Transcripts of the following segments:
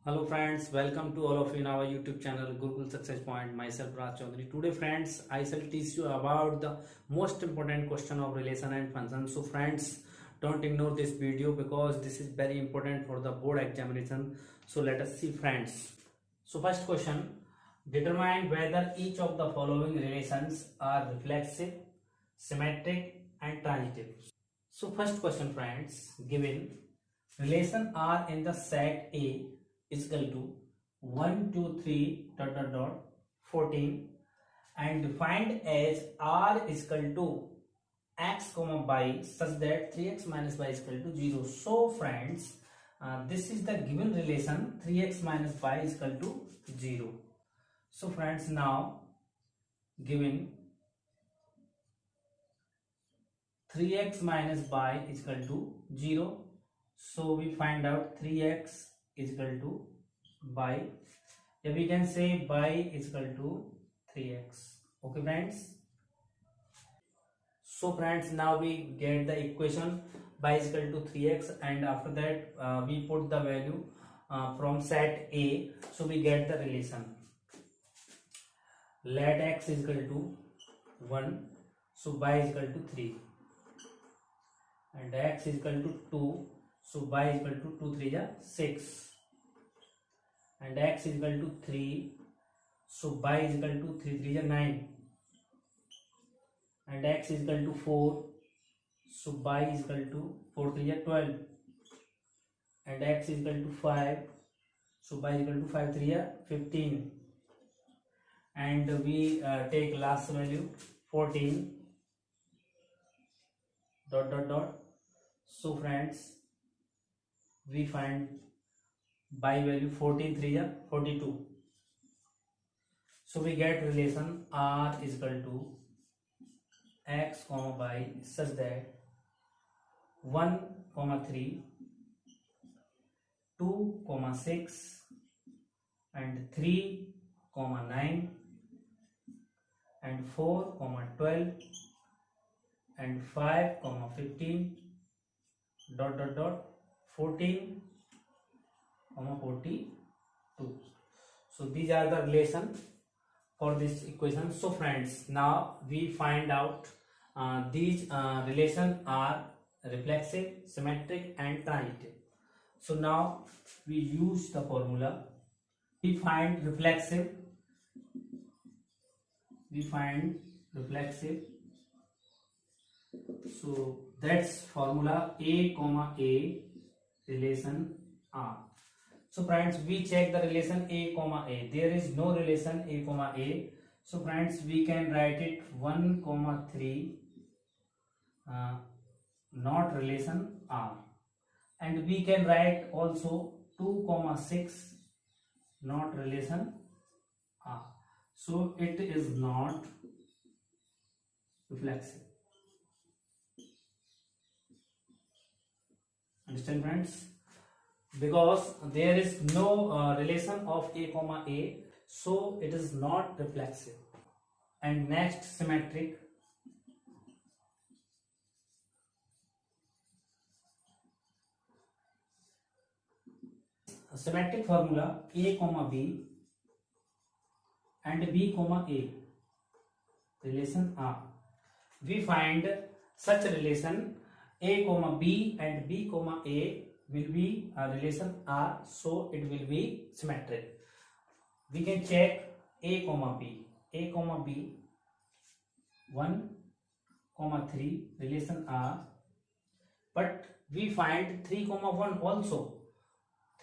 Hello friends, welcome to all of you in our YouTube channel Gurukul Success Point. Myself Raj Chaudhary. Today friends, I shall teach you about the most important question of relation and function. So friends, don't ignore this video because this is very important for the board examination. So let us see friends. So first question, determine whether each of the following relations are reflexive, symmetric and transitive. So first question friends, given relation R in the set A is equal to 1 2 3 dot dot dot 14 and defined as R is equal to x comma y such that 3x minus y is equal to 0. So friends, this is the given relation 3x minus y is equal to 0. So friends, now given 3x minus y is equal to 0, so we find out 3x is equal to y. Yeah, we can say y is equal to 3x. Okay friends. So friends, now we get the equation y is equal to 3x, and after that we put the value from set A. So we get the relation. Let x is equal to 1, so y is equal to 3, and x is equal to 2, so y is equal to 2 3 is 6, and x is equal to 3, so y is equal to 3 3 is 9, and x is equal to 4, so y is equal to 4 3 is 12, and x is equal to 5, so y is equal to 5 3 is 15, and we take last value 14 dot dot dot. So friends, we find by value 14 3 is 42. So we get relation R is equal to x comma y such that 1 comma 3, 2 comma 6 and 3 comma 9 and 4 comma 12 and 5 comma 15 dot dot dot 14 comma 42. So these are the relation for this equation. So friends, now we find out these relations are reflexive, symmetric and transitive. So now we use the formula. We find reflexive, so that's formula A comma A relation R. So friends, we check the relation A comma A. There is no relation A comma A. So friends, we can write it 1 comma 3 not relation R, and we can write also 2 comma 6 not relation R. So it is not reflexive. Understand friends? Because there is no relation of A comma A, so it is not reflexive. And next, symmetric. Symmetric formula A comma B and B comma A relation R. We find such relation A comma B and B comma A will be a relation R, so it will be symmetric. We can check A comma B. 1 comma 3 relation R, but we find 3 comma 1 also.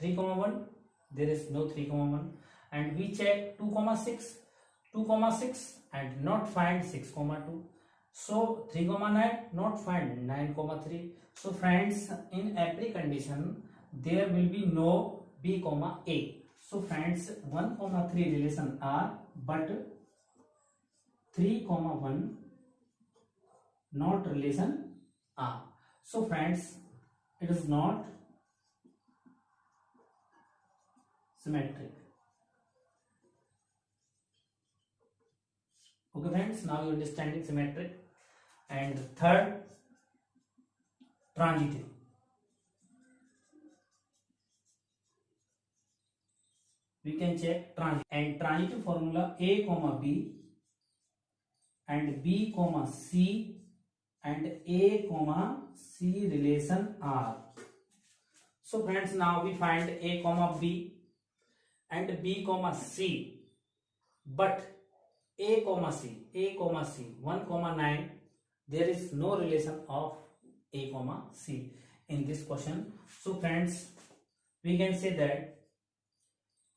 3 comma 1, there is no 3 comma 1, and we check 2 comma 6 and not find 6 comma 2. So 3 comma 9 not find 9 comma 3. So friends, in every condition there will be no B comma A. So friends, 1 comma 3 relation R, but 3 comma 1 not relation R. So friends, it is not symmetric. Okay friends, now you understanding symmetric. And third, transitive. we can check transitive, and transitive formula a comma b and b comma c and a comma c relation R. So friends, now we find a comma b and b comma c, but a comma c 1 comma 9, there is no relation of a comma c in this question. So friends, we can say that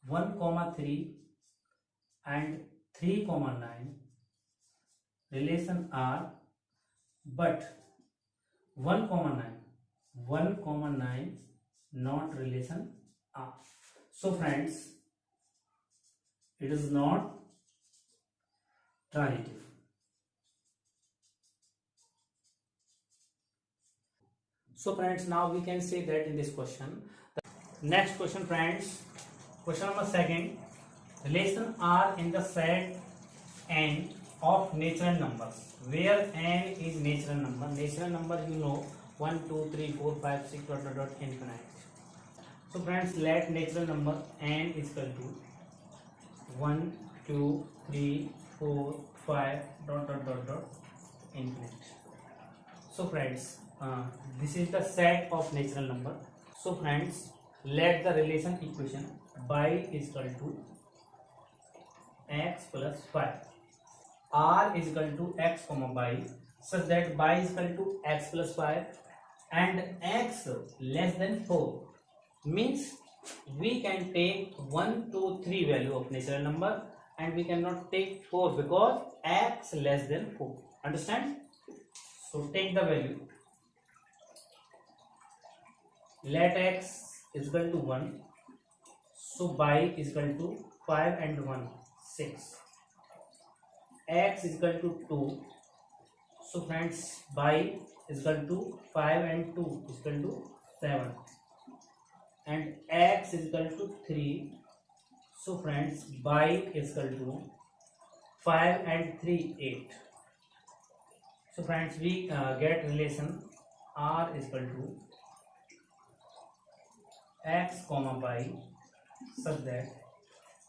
1 comma 3 and 3 comma 9 relation are, but 1 comma 9 not relation are. So friends, it is not transitive. So friends, now we can say that in this question. Next question friends, question number second, relation R in the set n of natural numbers, where n is natural number. Natural number, you know, 1 2 3 4 5 6 dot dot dot infinite. So friends, let natural number n is equal to 1 2 3 4 5 dot dot dot dot infinite. So friends, this is the set of natural number. So friends, let the relation equation y is equal to x plus 5, r is equal to x comma y, such that y is equal to x plus 5 and x less than 4, means we can take 1 2 3 value of natural number and we cannot take 4 because x less than 4. Understand? So take the value. Let x is equal to 1, so y is equal to 5 and 1 6, x is equal to 2, so friends y is equal to 5 and 2 is equal to 7, and x is equal to 3, so friends y is equal to 5 and 3 8. So friends, we get relation R is equal to x comma y, such that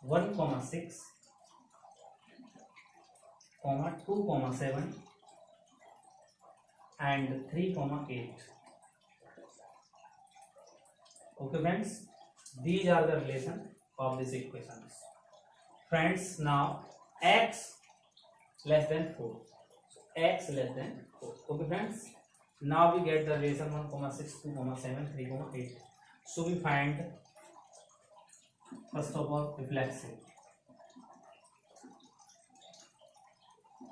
1 comma 6 comma 2 comma 7 and 3 comma 8. Okay friends, these are the relation of these equations. Friends, now x less than 4, x less than 4. Okay friends, now we get the relation 1 comma 6 2 comma 7 3 comma 8. So we find first of all reflexive.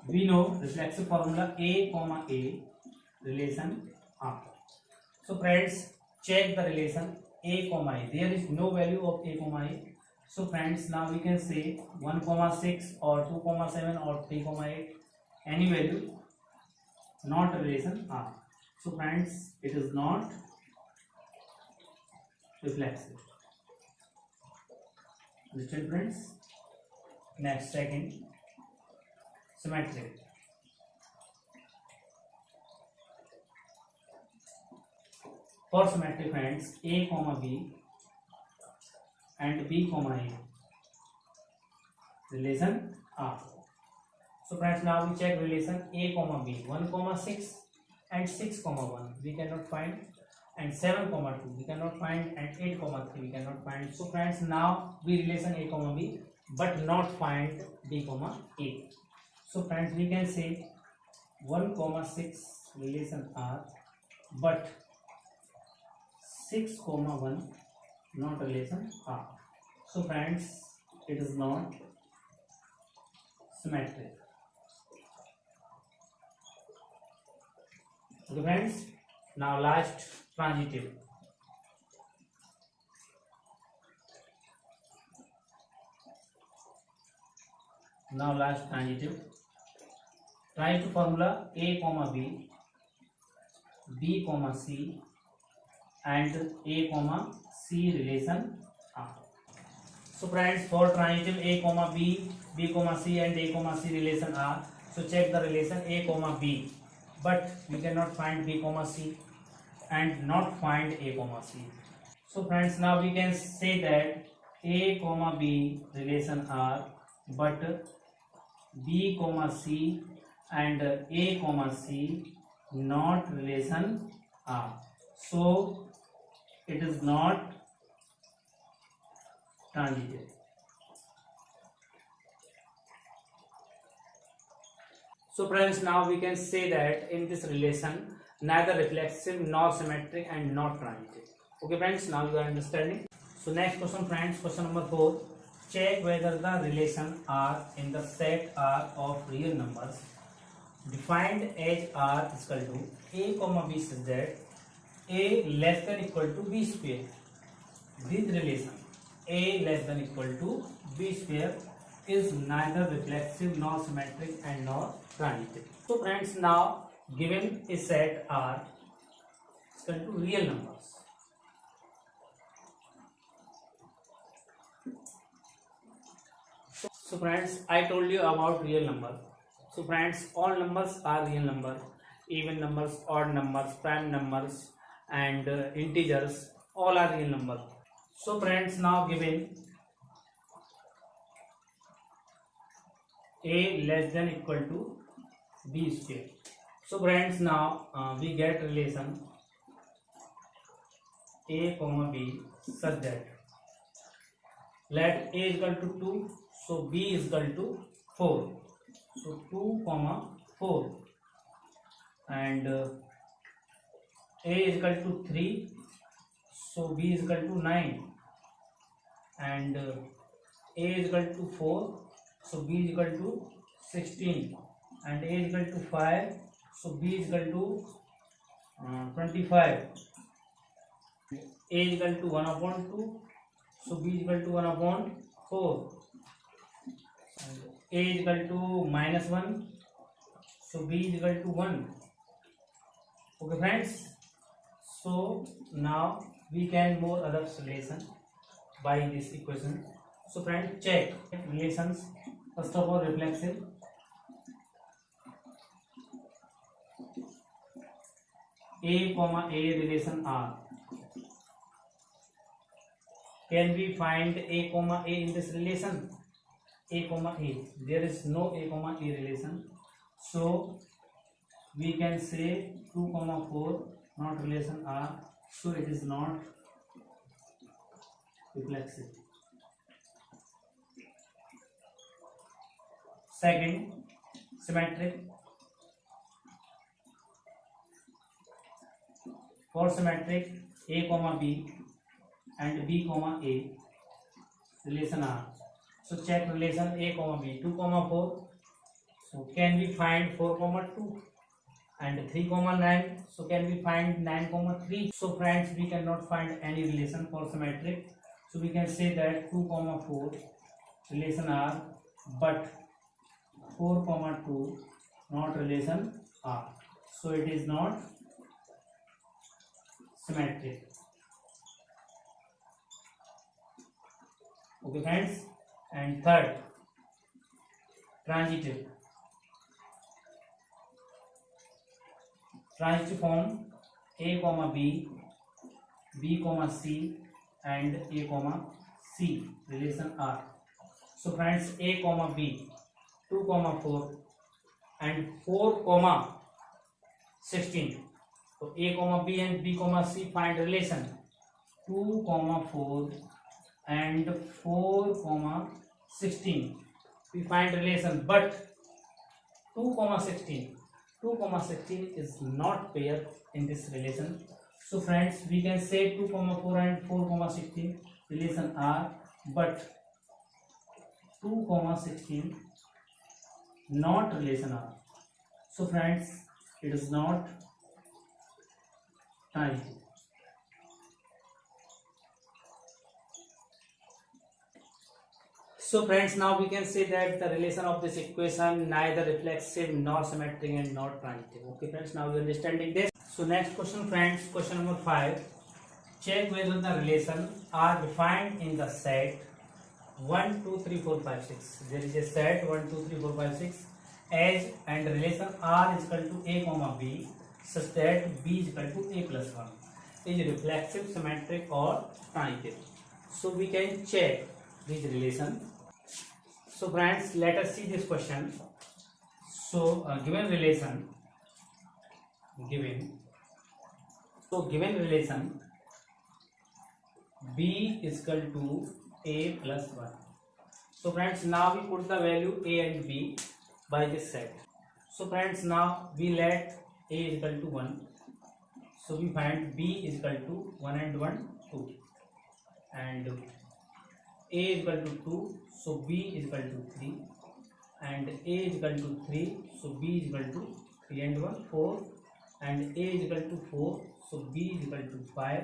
We know reflexive formula a comma a relation R. So friends, check the relation a comma a. There is no value of a comma a. So friends, now we can say 1 comma 6 or 2 comma 7 or 3 comma 8, any value, not relation R. So friends, it is not reflexive. Understand friends? Next, second, symmetric. For symmetric friends, a comma b and b comma a relation R. So friends, now we check relation a comma b. 1 comma 6 and 6 comma 1 we cannot find, and 7 comma 2 we cannot find, and 8 comma 3 we cannot find. So friends, now we relation a comma b but not find b comma a. So friends, we can say 1 comma 6 relation R but 6 comma 1 not relation R. So friends, it is not symmetric. Okay friends, now last, transitive. Now last, transitive. Transitive formula a comma b, b comma c and a comma c relation R. So friends, for transitive a comma b, b comma c and a comma c relation R, so check the relation a comma b, but we cannot find b comma c and not find a comma c. So friends, now we can say that A comma B relation R, but B comma C and A comma C not relation R. So it is not transitive. So friends, now we can say that in this relation neither reflexive nor symmetric and not transitive. Okay friends, now you are understanding. So next question friends, question number 4. Check whether the relation R in the set R of real numbers defined as R is equal to A comma B such that A less than equal to B square. This relation A less than equal to B square is neither reflexive nor symmetric and nor transitive. So friends, now given a set R is equal to real numbers. So friends, I told you about real number. So friends, all numbers are real number. Even numbers, odd numbers, prime numbers and integers, all are real number. So friends, now given A less than equal to B square. So friends, now we get relation A comma B such that let A is equal to 2, so B is equal to 4. So 2 comma 4 and A is equal to 3, so B is equal to 9 and A is equal to 4, so B is equal to 16 and A is equal to 5, so B is equal to 25. A is equal to 1 upon 2, so B is equal to 1 upon 4. And A is equal to minus 1, so B is equal to 1. Okay friends, so now we can more other relation by this equation. So friends, check relations. First of all, reflexive. A comma A relation R. Can we find A comma A in this relation? A comma A. There is no A comma A relation. So we can say 2 comma 4 not relation R. So it is not reflexive. Second, symmetric. For symmetric, A comma B and B comma A relation R. So check relation A comma B, 2 comma 4. So can we find 4 comma 2 and 3 comma 9? So can we find 9 comma 3? So friends, we cannot find any relation for symmetric. So we can say that 2 comma 4 relation R, but 4 comma 2 not relation R. So it is not symmetric. Okay friends, and third, transitive. Transitive form A comma B, B comma C and A comma C relation R. So friends, A comma B, 2 comma 4 and 4 comma 16. So A comma B and B comma C find relation 2 comma 4 and 4 comma 16. We find relation, but 2 comma 16 is not pair in this relation. So friends, we can say 2 comma 4 and 4 comma 16 relation R, but 2 comma 16 not relation R. So friends, it is not transitive. So friends, now we can say that the relation of this equation neither reflexive nor symmetric and not transitive. Okay friends, now you are understanding this. So next question friends, question number 5. Check whether the relation are defined in the set 1, 2, 3, 4, 5, 6. There is a set 1, 2, 3, 4, 5, 6 as and relation R is equal to A comma B such that B is equal to A plus 1 is reflexive, symmetric or transitive. So we can check this relation. So friends, let us see this question. So given relation, given relation b is equal to a plus 1. So friends, now we put the value a and b by this set. So friends, now we let a is equal to 1. So we find b is equal to 1 and 1 2, and a is equal to 2, so b is equal to 3, and a is equal to 3, so b is equal to 3 and 1 4, and a is equal to 4, so b is equal to 5,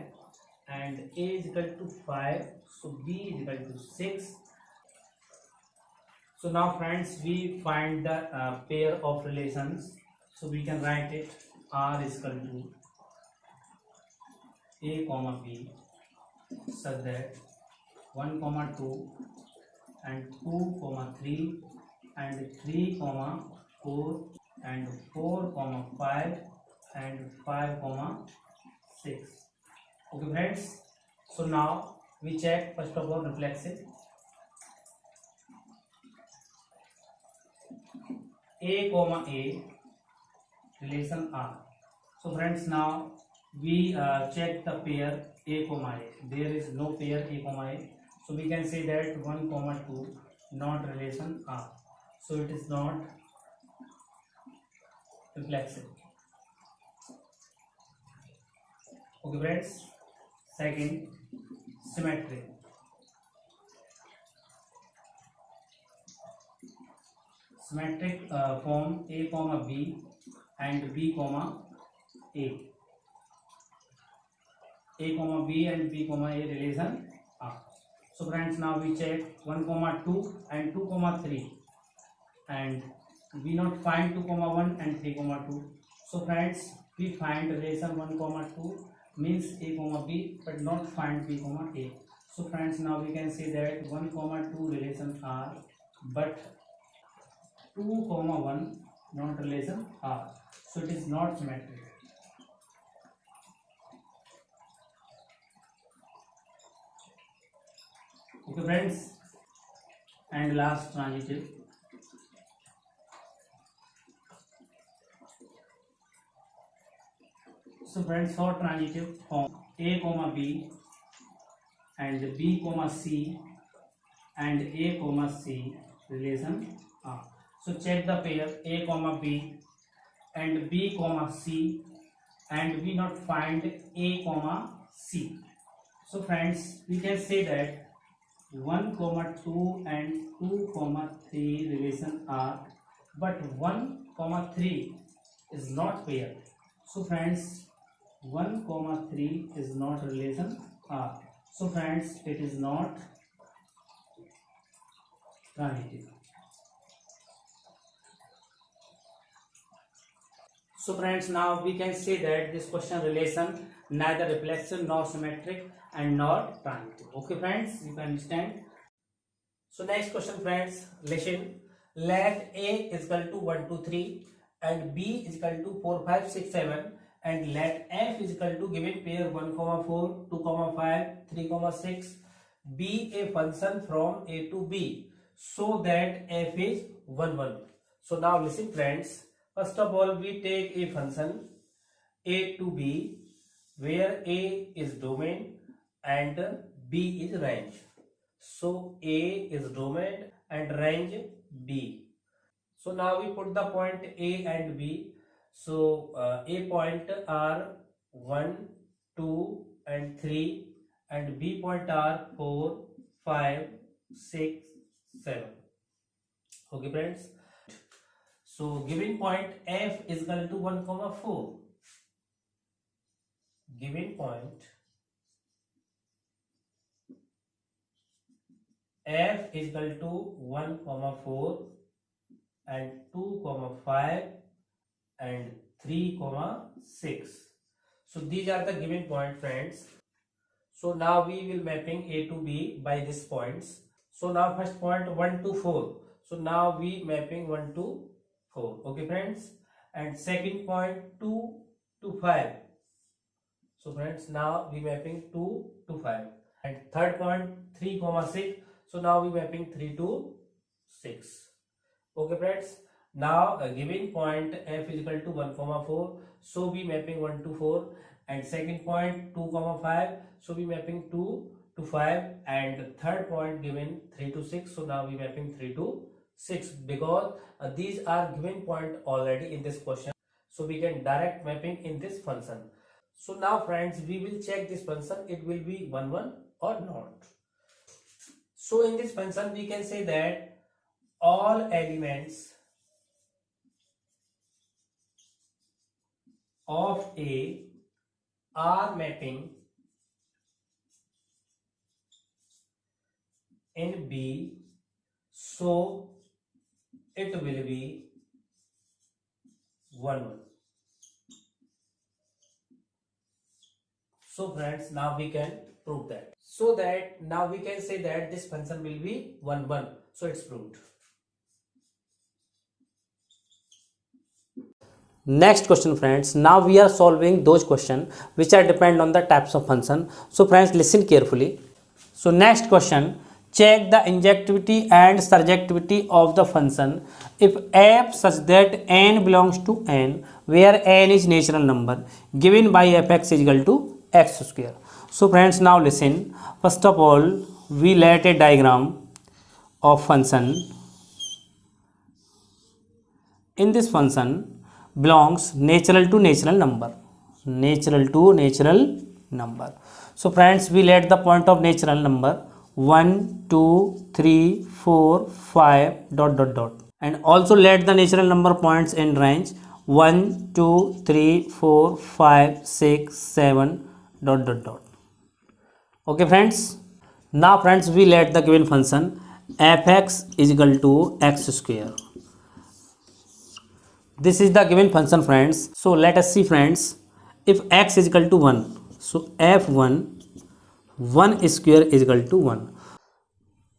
and a is equal to 5, so b is equal to 6. So now friends, we find the pair of relations. So we can write it r is equal to a comma b such that 1 comma 2 and 2 comma 3 and 3 comma 4 and 4 comma 5 and 5 comma 6. Okay friends, so now we check first of all reflexive. A comma A relation R. So friends, now we check the pair A comma A. There is no pair A comma A, so we can say that 1 comma 2 not relation R, so it is not reflexive. Okay friends, second, symmetry. Symmetric form A comma B and B comma A. A comma B and B comma A relation R. So friends, now we check 1 comma 2 and 2 comma 3, and we not find 2 comma 1 and 3 comma 2. So friends, we find relation 1 comma 2 means A comma B, but not find B comma A. So friends, now we can say that 1 comma 2 relation R, but 2 comma 1 not relation R, so it is not symmetric. Okay friends, and last, transitive. So friends, for transitive form A comma B and B comma C and A comma C relation R. So check the pair A comma B and B comma C, and we not find A comma C. So friends, we can say that 1 comma 2 and 2 comma 3 relation R, but 1 comma 3 is not pair. So friends, 1 comma 3 is not relation R. So friends, it is not transitive. So friends, now we can say that this question relation neither reflexive nor symmetric and not transitive. Okay friends, you can understand. So next question friends, listen. Let A is equal to 1 2 3 and B is equal to 4 5 6 7, and let F is equal to given pair 1 comma 4 2 comma 5 3 comma 6 be a function from A to B so that F is 1 1. So now listen friends. First of all, we take a function A to B where A is domain and B is range. So A is domain and range B. So now we put the point A and B. So A point are 1, 2 and 3, and B point are 4, 5, 6, 7. Okay friends. So given point F is equal to 1 comma 4. Given point F is equal to 1 comma 4 and 2 comma 5 and 3 comma 6. So these are the given point friends. So now we will mapping A to B by these points. So now first point 1 to 4. So now we mapping 1 to 4. Okay friends. And second point 2 to 5. So friends, now we mapping 2 to 5. and third point 3 comma 6. So now we mapping 3 to 6. Okay friends, now a given point f is equal to 1 comma 4, so we mapping 1 to 4, and second point 2 comma 5, so we mapping 2 to 5, and third point given 3 to 6, so now we mapping 3 to 6, because these are given point already in this question, so we can direct mapping in this function. So now friends, we will check this function, it will be 1 1 or not. So in this function we can say that all elements of A are mapping in B, so it will be 1 1. So friends, now we can prove that. So that now we can say that this function will be 1 1. So it's proved. Next question friends, now we are solving those questions which are depend on the types of function. So friends, listen carefully. So next question, check the injectivity and surjectivity of the function if f such that n belongs to n, where n is natural number given by fx is equal to x square. So friends, now listen. First of all, we let a diagram of function. In this function belongs natural to natural number, so friends, we let the point of natural number 1 2 3 4 5 dot dot dot, and also let the natural number points in range 1 2 3 4 5 6 7 dot dot dot. Okay friends, now friends, we let the given function fx is equal to x square. This is the given function friends. So let us see friends, if x is equal to 1, so f1 1 square is equal to 1.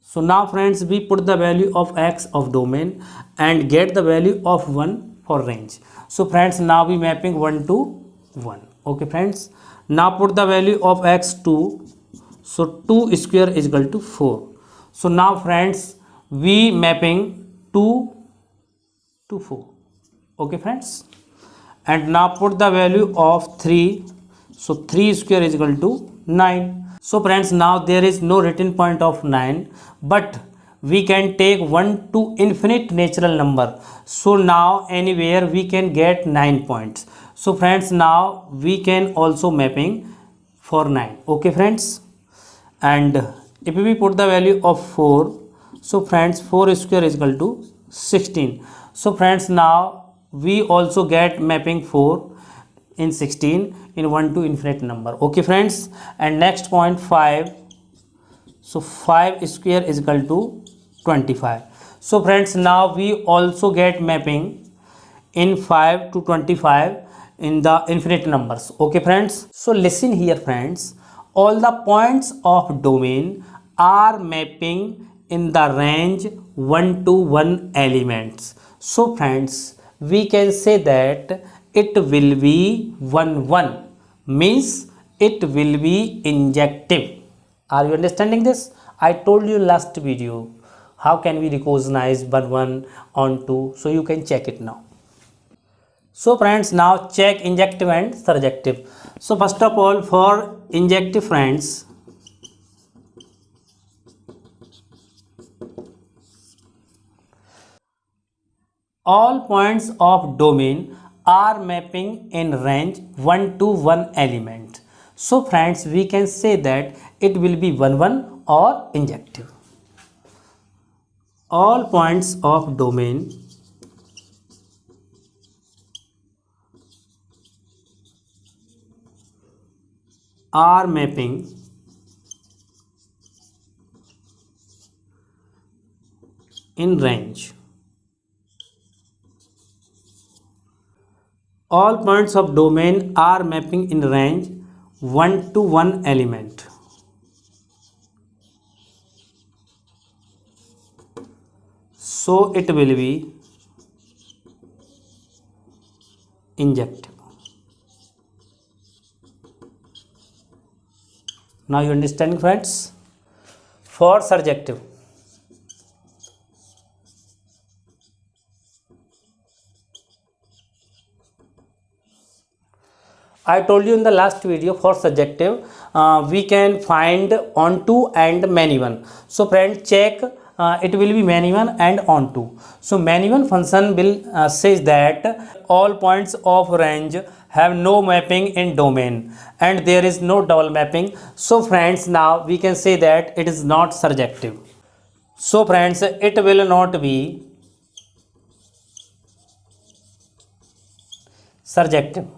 So now friends, we put the value of x of domain and get the value of 1 for range. So friends, now we mapping 1 to 1. Okay friends, now put the value of x 2, so 2 square is equal to 4. So now friends, we mapping 2 to 4. Okay friends, and now put the value of 3, so 3 square is equal to 9. So friends, now there is no written point of 9, but we can take 1 to infinite natural number, so now anywhere we can get 9 points. So friends, now we can also mapping for 9. Okay friends, and if we put the value of 4, so friends 4 square is equal to 16. So friends, now we also get mapping 4 in 16 in 1 to infinite number. Okay friends, and next point 5, so 5 square is equal to 25. So friends, now we also get mapping in 5 to 25 in the infinite numbers. Okay friends, so listen here friends, all the points of domain are mapping in the range 1 to 1 elements. So friends, we can say that it will be 1 1, means it will be injective. Are you understanding this? I told you last video how can we recognize 1 1 on 2, so you can check it now. So friends, now check injective and surjective. So first of all, for injective friends, all points of domain are mapping in range 1 to 1 element. So friends, we can say that it will be 1 1 or injective. All points of domain are mapping in range. All points of domain are mapping in range 1 to 1 element. So it will be injective. Now you understand, friends? For surjective, I told you in the last video, for subjective we can find onto and many one. So friend, check, it will be many one and onto. So many one function will says that all points of range have no mapping in domain and there is no double mapping. So friends, now we can say that it is not surjective. So friends, it will not be surjective.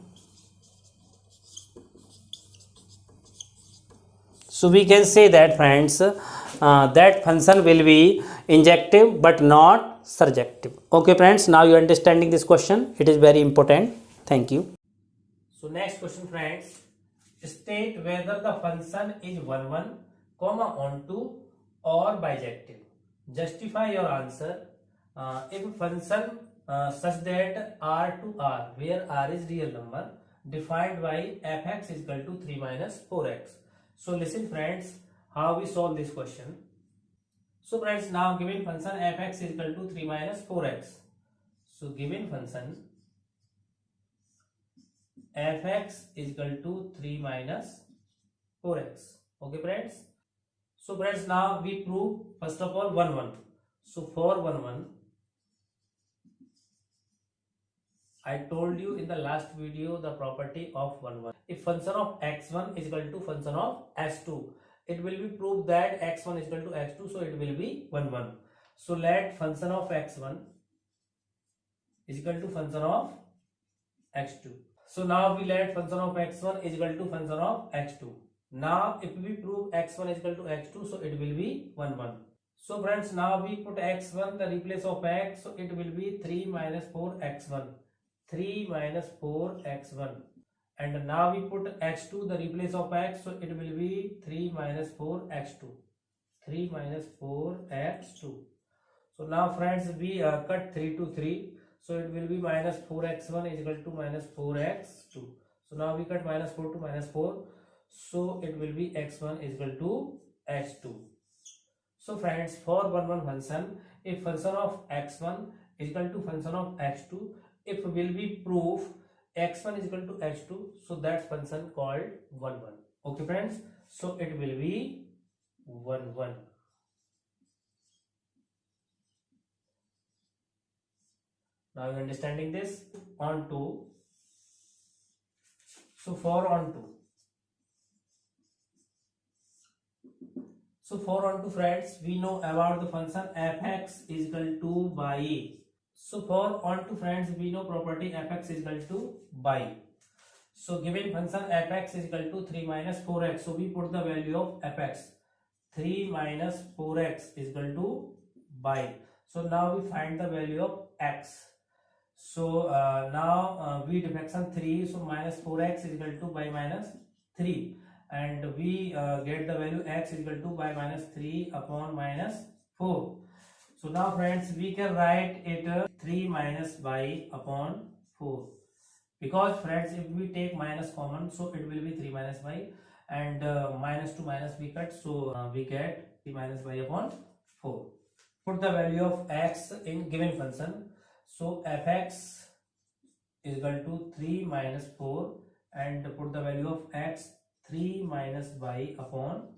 So we can say that, friends, that function will be injective but not surjective. Okay friends, now you are understanding this question. It is very important. Thank you. So next question, friends. State whether the function is 1 1, comma onto or bijective. Justify your answer. If function such that R to R, where R is real number, defined by fx is equal to 3 minus 4x. So listen, friends, how we solve this question. So friends, now given function fx is equal to 3 minus 4x. So given function fx is equal to 3 minus 4x. Okay friends. So friends, now we prove first of all 1 1. So for 1 1, I told you in the last video the property of 1 1. If function of x1 is equal to function of x2, it will be proved that x1 is equal to x2, so it will be 1 1. So let function of x1 is equal to function of x2. So now we let function of x1 is equal to function of x2. Now if we prove x1 is equal to x2, so it will be 1 1. So friends, now we put x1 the replace of x, so it will be 3 minus 4x1. 3 minus 4x1, and now we put x2 the replace of x, so it will be 3 minus 4x2. 3 minus 4x2. So now friends, we cut 3 to 3, so it will be minus 4x1 is equal to minus 4x2. So now we cut minus 4 to minus 4, so it will be x1 is equal to x2. So friends, for 1 1 function, if function of x1 is equal to function of x2, if will be proof x1 is equal to x2, so that function called 1 1. Okay friends, so it will be 1 1. Now you understanding this? Onto. So for onto. So for onto, friends, we know about the function fx is equal to by. So for onto, friends, we know property fx is equal to by. So given function fx is equal to 3 minus 4x, so we put the value of fx. 3 minus 4x is equal to by. So now we find the value of x. So now we deflection 3, so minus 4x is equal to by minus 3, and we get the value x is equal to by minus 3 upon minus 4. So now friends, we can write it 3 minus by upon 4, because friends, if we take minus common, so it will be 3 minus by, and minus to minus we cut, so we get 3 minus by upon 4. Put the value of x in given function. So fx is equal to 3 minus 4, and put the value of x 3 minus by upon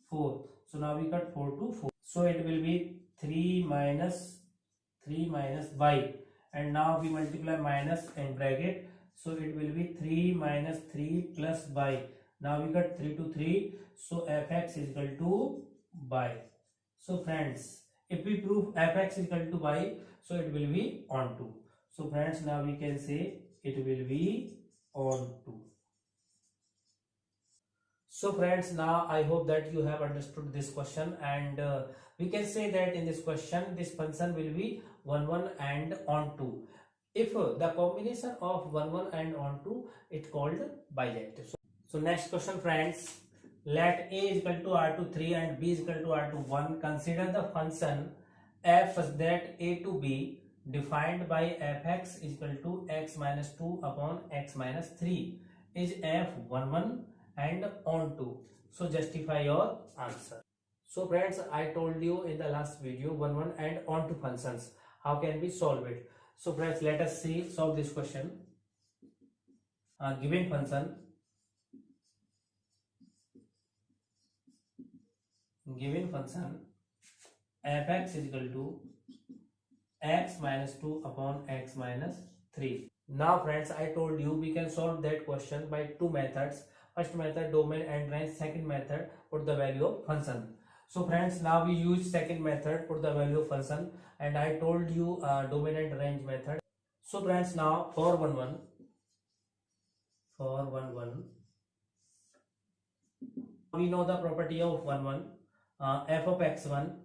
4. So now we cut 4 to 4. So it will be 3 minus by, and now we multiply minus in bracket. So it will be 3 minus 3 plus by. Now we cut 3 to 3. So fx is equal to by. So friends, if we prove fx is equal to by, so it will be onto. So friends, now we can say it will be onto. So friends, now I hope that you have understood this question, and we can say that in this question this function will be 1 1 and onto. If the combination of 1 1 and onto, it's called bijective. So next question, friends. Let a is equal to r to 3 and b is equal to r to 1. Consider the function f such that a to b defined by fx is equal to x minus 2 upon x minus 3 is f 1 1 and onto. So justify your answer. So friends, I told you in the last video 1 and onto functions. How can we solve it? So friends, let us see solve this question. Given function fx is equal to x minus 2 upon x minus 3. Now friends, I told you we can solve that question by two methods. First method, domain and range. Second method, put the value of function. So friends, now we use second method, put the value of function, and I told you domain and range method. So friends, now for 1 we know the property of 1 f of x1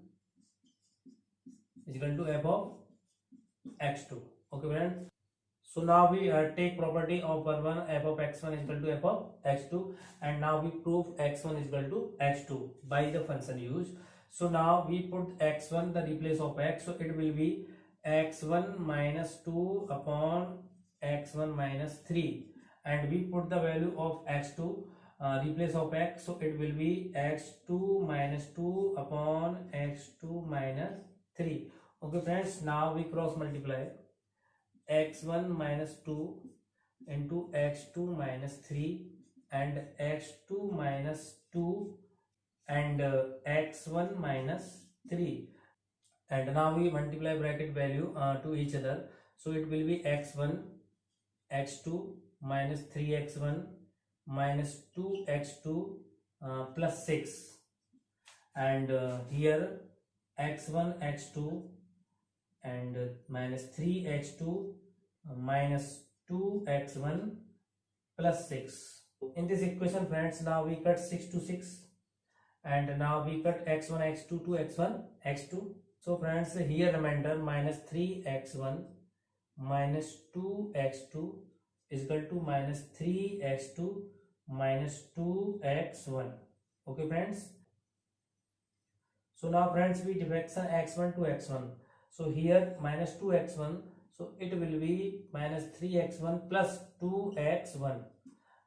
is equal to f of x2. Okay friends, so now we take property of 1 f of x1 is equal to f of x2, and now we prove x1 is equal to x2 by the function use. So now we put x1 the replace of x, so it will be x1 minus 2 upon x1 minus 3, and we put the value of x2 replace of x, so it will be x2 minus 2 upon x2 minus 3. Okay friends, now we cross multiply x1 minus 2 into x2 minus 3 and x2 minus 2 and x1 minus 3, and now we multiply bracket value to each other, so it will be x1 x2 minus 3x1 minus 2x2 plus 6, and here x1 x2 and minus 3x2 minus 2x1 plus 6. In this equation friends, now we cut 6 to 6, and now we cut x1 x2 to x1 x2. So friends, here remainder minus 3x1 minus 2x2 is equal to minus 3x2 minus 2x1. Okay friends, so now friends, we deflection x1 to x1, so here minus 2x1, so it will be minus 3x1 plus 2x1,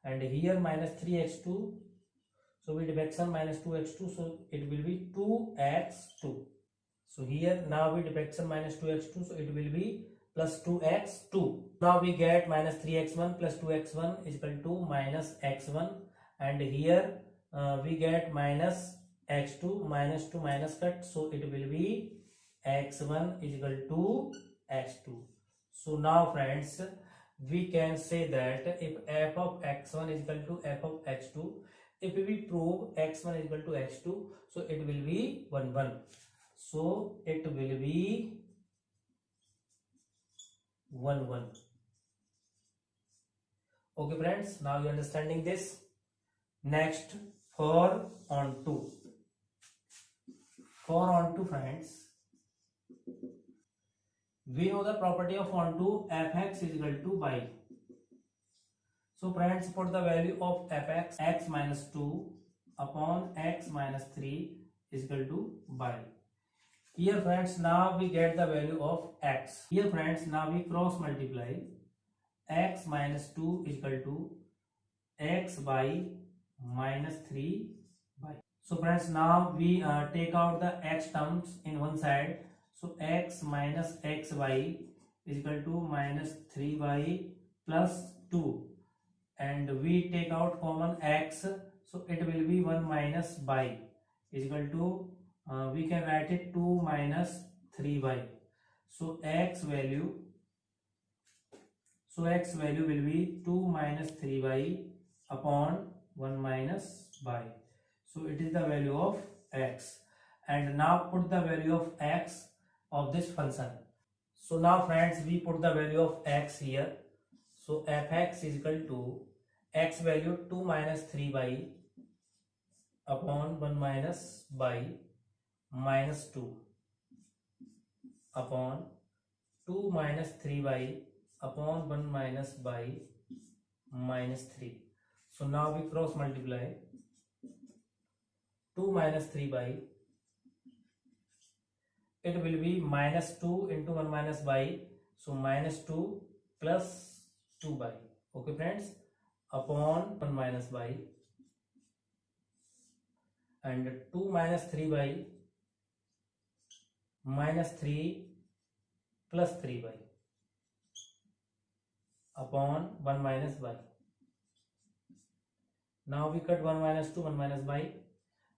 and here minus 3x2, so we deflection minus 2x2, so it will be 2x2. So here now we deflection minus 2x2, so it will be plus 2x2. Now we get minus 3x1 plus 2x1 is equal to minus x1, and here we get minus x2, minus to minus cut, so it will be x1 is equal to x2. So now friends, we can say that if f of x1 is equal to f of x2, if we prove x1 is equal to x2, so it will be 1 1. So it will be 1 1. Okay friends, now you understanding this. Next, 4 on 2. 4 on 2 friends, we know the property of onto fx is equal to y. So friends, put the value of fx, x minus 2 upon x minus 3 is equal to y. Here friends, now we get the value of x. Here friends, now we cross multiply x minus 2 is equal to x by minus 3 by. So friends, now we take out the x terms in one side. So x minus xy is equal to minus 3y plus 2, and we take out common x, so it will be 1 minus y is equal to we can write it 2 minus 3y. So x value will be 2 minus 3y upon 1 minus y. So it is the value of x, and now put the value of x of this function. So now friends, we put the value of x here. So fx is equal to x value 2 minus 3y upon 1 minus y minus 2 upon 2 minus 3y upon 1 minus y minus 3. So now we cross multiply 2 minus 3y, it will be minus 2 into 1 minus y, so minus 2 plus 2y. Okay friends, upon 1 minus y and 2 minus 3 by minus 3 plus 3 by upon 1 minus y. Now we cut 1 minus 2, 1 minus y,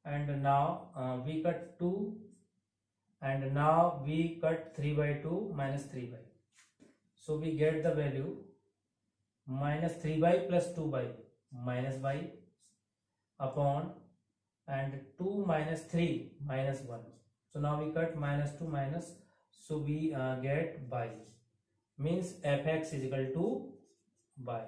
and now we cut 2, and now we cut 3 by 2 minus 3 by. So we get the value minus 3 by plus 2 by minus y upon and 2 minus 3 minus 1. So now we cut minus 2 minus, so we get y, means fx is equal to y.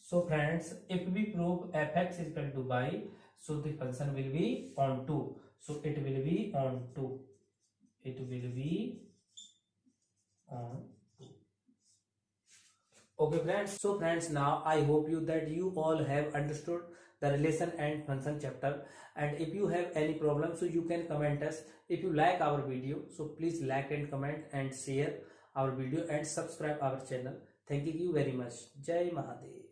So friends, if we prove fx is equal to y, so the function will be on 2. So it will be on 2. It will be on 2. Okay friends, so friends, now I hope you that you all have understood the relation and function chapter, and if you have any problem, so you can comment us. If you like our video, so please like and comment and share our video and subscribe our channel. Thank you very much. Jai Mahadev.